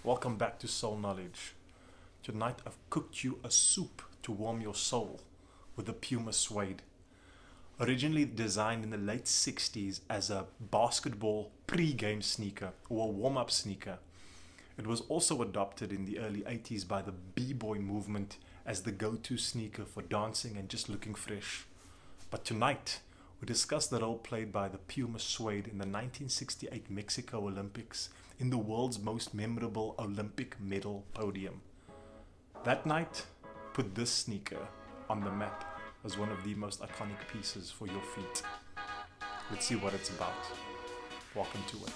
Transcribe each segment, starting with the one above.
Welcome back to Soul Knowledge. Tonight I've cooked you a soup to warm your soul with the Puma Suede. Originally designed in the late 60s as a basketball pre-game sneaker or a warm-up sneaker, it was also adopted in the early 80s by the b-boy movement as the go-to sneaker for dancing and just looking fresh. But tonight we discuss the role played by the Puma Suede in the 1968 Mexico Olympics in the world's most memorable Olympic medal podium. That night put this sneaker on the map as one of the most iconic pieces for your feet. Let's see what it's about. Welcome to it.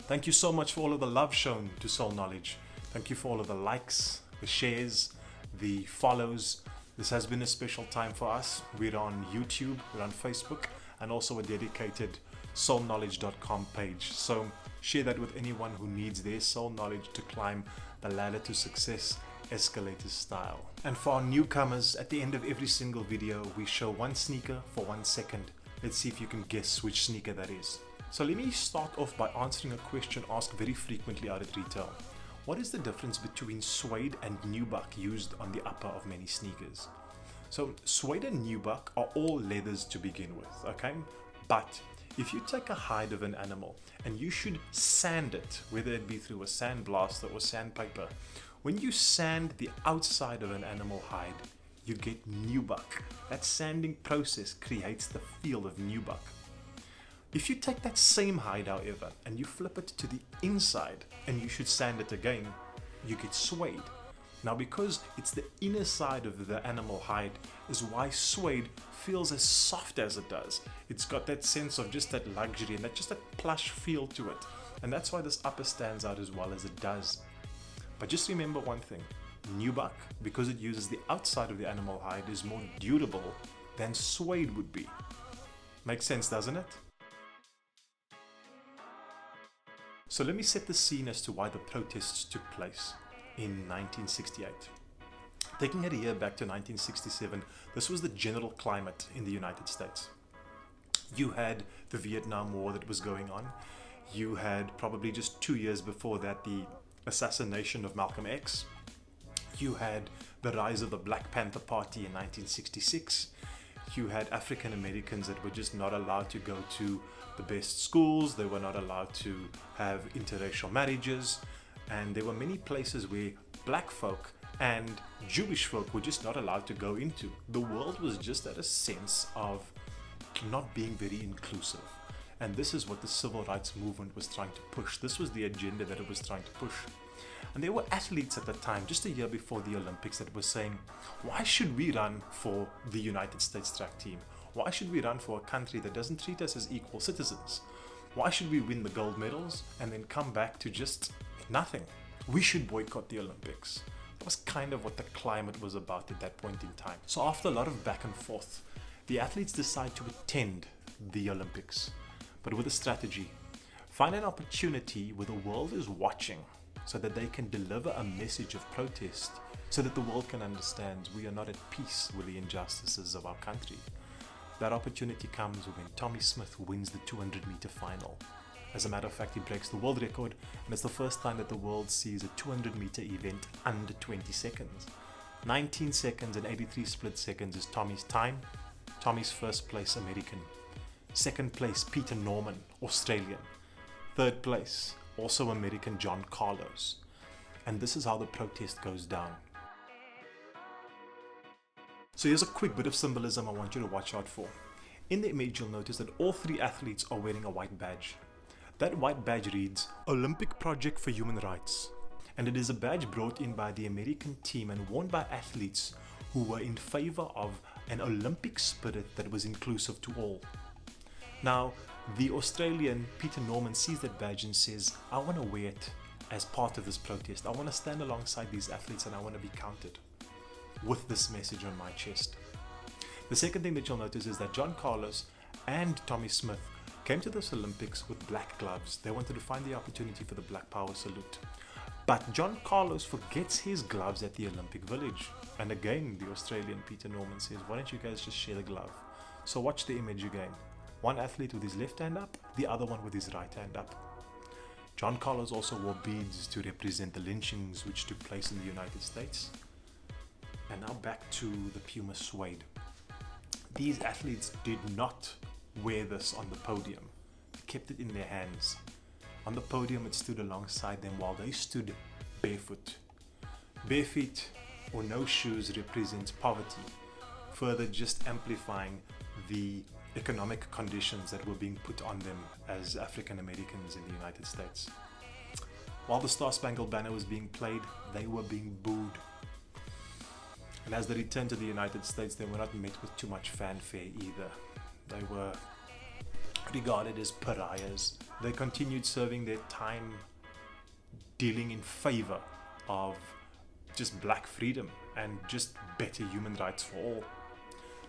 Thank you so much for all of the love shown to Soul Knowledge. Thank you for all of the likes, the shares, the follows. This has been a special time for us. We're on YouTube, we're on Facebook, and also a dedicated soulknowledge.com page. So share that with anyone who needs their soul knowledge to climb the ladder to success, escalator style. And for our newcomers, at the end of every single video, we show one sneaker for 1 second. Let's see if you can guess which sneaker that is. So let me start off by answering a question asked very frequently out at retail. What is the difference between suede and nubuck used on the upper of many sneakers? So suede and nubuck are all leathers to begin with, okay? But if you take a hide of an animal and you should sand it, whether it be through a sandblaster or sandpaper, when you sand the outside of an animal hide, you get nubuck. That sanding process creates the feel of nubuck. If you take that same hide, however, and you flip it to the inside and you should sand it again, you get suede. Now, because it's the inner side of the animal hide is why suede feels as soft as it does. It's got that sense of just that luxury and that plush feel to it. And that's why this upper stands out as well as it does. But just remember one thing, nubuck, because it uses the outside of the animal hide, is more durable than suede would be. Makes sense, doesn't it? So let me set the scene as to why the protests took place in 1968. Taking it a year back to 1967, this was the general climate in the United States. You had the Vietnam War that was going on. You had probably just 2 years before that the assassination of Malcolm X. You had the rise of the Black Panther Party in 1966. You had African Americans that were just not allowed to go to the best schools. They were not allowed to have interracial marriages. And there were many places where black folk and Jewish folk were just not allowed to go into. The world was just at a sense of not being very inclusive. And this is what the civil rights movement was trying to push. This was the agenda that it was trying to push. And there were athletes at the time, just a year before the Olympics, that were saying, why should we run for the United States track team? Why should we run for a country that doesn't treat us as equal citizens? Why should we win the gold medals and then come back to just nothing? We should boycott the Olympics. That was kind of what the climate was about at that point in time. So after a lot of back and forth, the athletes decide to attend the Olympics, but with a strategy. Find an opportunity where the world is watching so that they can deliver a message of protest, so that the world can understand we are not at peace with the injustices of our country. That opportunity comes when Tommy Smith wins the 200-meter final. As a matter of fact, he breaks the world record, and it's the first time that the world sees a 200-meter event under 20 seconds. 19 seconds and 83 split seconds is Tommy's time. Tommy's first place, American. Second place, Peter Norman, Australian. Third place, also American, John Carlos. And this is how the protest goes down. So here's a quick bit of symbolism I want you to watch out for. In the image, you'll notice that all three athletes are wearing a white badge. That white badge reads, Olympic Project for Human Rights. And it is a badge brought in by the American team and worn by athletes who were in favor of an Olympic spirit that was inclusive to all. Now, the Australian Peter Norman sees that badge and says, I want to wear it as part of this protest. I want to stand alongside these athletes and I want to be counted with this message on my chest. The second thing that you'll notice is that John Carlos and Tommy Smith came to this Olympics with black gloves. They wanted to find the opportunity for the Black Power salute. But John Carlos forgets his gloves at the Olympic Village. And again, the Australian Peter Norman says, why don't you guys just share the glove? So watch the image again. One athlete with his left hand up, the other one with his right hand up. John Carlos also wore beads to represent the lynchings which took place in the United States. And now back to the Puma Suede. These athletes did not wear this on the podium. They kept it in their hands. On the podium, it stood alongside them while they stood barefoot. Bare feet or no shoes represents poverty, further just amplifying the economic conditions that were being put on them as African Americans in the United States. While the Star Spangled Banner was being played, they were being booed. And as they returned to the United States, they were not met with too much fanfare either. They were regarded as pariahs. They continued serving their time dealing in favor of just black freedom and just better human rights for all.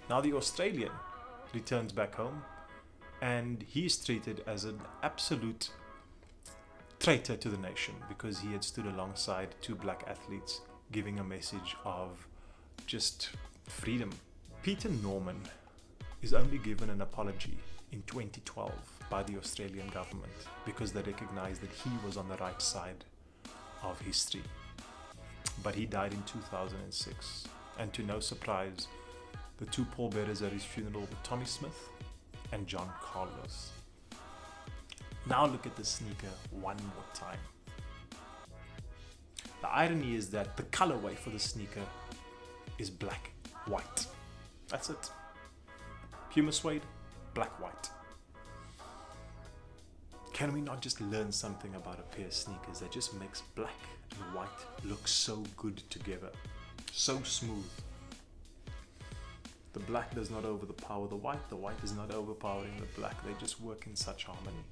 Now the Australian returns back home and he is treated as an absolute traitor to the nation because he had stood alongside two black athletes giving a message of just freedom. Peter Norman is only given an apology in 2012 by the Australian government because they recognized that he was on the right side of history. But he died in 2006, and to no surprise, the two pallbearers at his funeral were Tommy Smith and John Carlos. Now look at the sneaker one more time. The irony is that the colorway for the sneaker is black, white. That's it. Puma Suede, black, white. Can we not just learn something about a pair of sneakers that just makes black and white look so good together? So smooth. The black does not overpower the white is not overpowering the black. They just work in such harmony.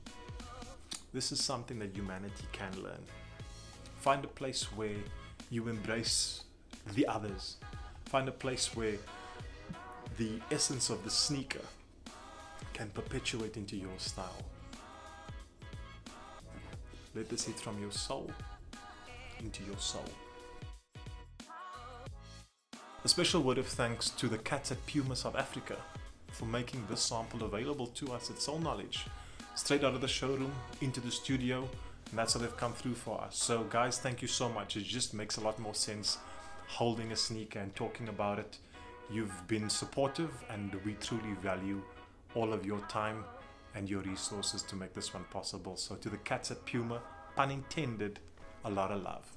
This is something that humanity can learn. Find a place where you embrace the others. Find a place where the essence of the sneaker can perpetuate into your style. Let this hit from your soul into your soul. A special word of thanks to the cats at Puma South Africa for making this sample available to us at Soul Knowledge. Straight out of the showroom into the studio, and that's how they've come through for us. So guys, thank you so much. It just makes a lot more sense holding a sneaker and talking about it. You've been supportive and we truly value all of your time and your resources to make this one possible. So to the cats at Puma, pun intended, a lot of love.